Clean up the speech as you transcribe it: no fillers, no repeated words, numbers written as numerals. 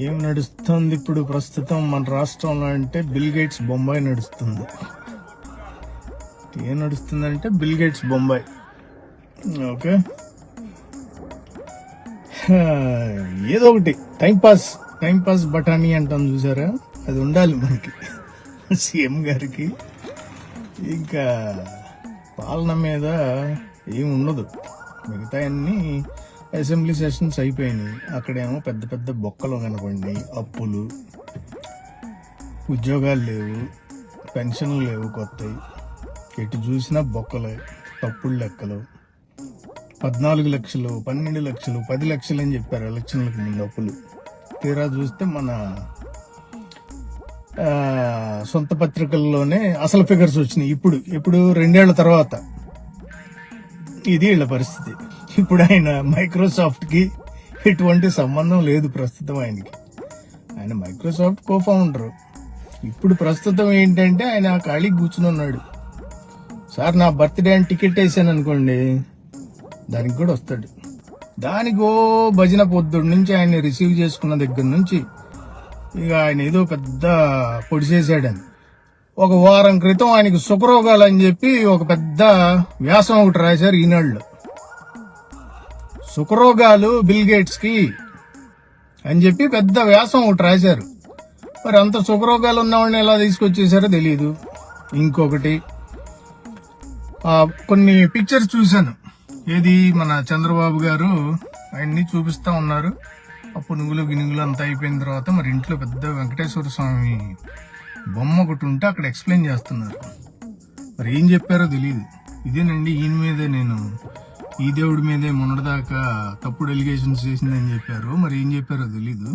ఏం నడుస్తుంది ఇప్పుడు ప్రస్తుతం మన రాష్ట్రంలో అంటే బిల్ గేట్స్ బొంబాయి నడుస్తుంది. ఏం నడుస్తుందంటే బిల్ గేట్స్ బొంబాయి. ఓకే, ఏదో ఒకటి టైం పాస్ బఠానీ అంటాం చూసారా, అది ఉండాలి మనకి సీఎం గారికి. ఇంకా పాలన మీద ఏం ఉండదు, మిగతా అన్ని అసెంబ్లీ సెషన్స్ అయిపోయినాయి. అక్కడేమో పెద్ద పెద్ద బొక్కలు కనపడి, అప్పులు, ఉద్యోగాలు లేవు, పెన్షన్లు లేవు కొత్తవి, ఎటు చూసినా బొక్కలే, తప్పుడు లెక్కలు. 14 లక్షలు, 12 లక్షలు, 10 లక్షలు అని చెప్పారు ఎలక్షన్లకు ముందు అప్పులు. తీరా చూస్తే మన సొంత పత్రికల్లోనే అసలు ఫిగర్స్ వచ్చినాయి. ఇప్పుడు 2 ఏళ్ల తర్వాత ఇది వీళ్ళ పరిస్థితి. ఇప్పుడు ఆయన మైక్రోసాఫ్ట్ కి ఎటువంటి సంబంధం లేదు ప్రస్తుతం. ఆయన మైక్రోసాఫ్ట్ కో ఫౌండర్. ఇప్పుడు ప్రస్తుతం ఏంటంటే ఆయన ఖాళీ కూర్చుని ఉన్నాడు. సార్ నా బర్త్డే అని టికెట్ వేసాను అనుకోండి, దానికి కూడా వస్తాడు. దానికి భజన పొద్దుడు నుంచి ఆయన రిసీవ్ చేసుకున్న దగ్గర నుంచి ఇక ఆయన ఏదో పెద్ద పొడి చేశాడని. ఒక వారం క్రితం ఆయనకు సుఖరోగాలు అని చెప్పి ఒక పెద్ద వ్యాసం ఒకటి రాశారు ఈనాడులో. సుఖరోగాలు బిల్ గేట్స్ కి అని చెప్పి పెద్ద వ్యాసం ఒకటి రాశారు. మరి అంత సుఖరోగాలు ఉన్నవాడిని ఎలా తీసుకొచ్చేసారో తెలియదు. ఇంకొకటి, కొన్ని పిక్చర్స్ చూశాను. ఏది మన చంద్రబాబు గారు ఆయన్ని చూపిస్తా ఉన్నారు. అప్పుడు నువ్వులు అంతా అయిపోయిన తర్వాత మరి ఇంట్లో పెద్ద వెంకటేశ్వర స్వామి బొమ్మ ఒకటి ఉంటే అక్కడ ఎక్స్ప్లెయిన్ చేస్తున్నారు. మరి ఏం చెప్పారో తెలియదు. ఇదేనండి, ఈయన మీదే ఈ దేవుడి మీదే మొన్నటిదాకా తప్పుడు ఎలిగేషన్స్ చేసిందని చెప్పారు. మరి ఏం చెప్పారో తెలీదు.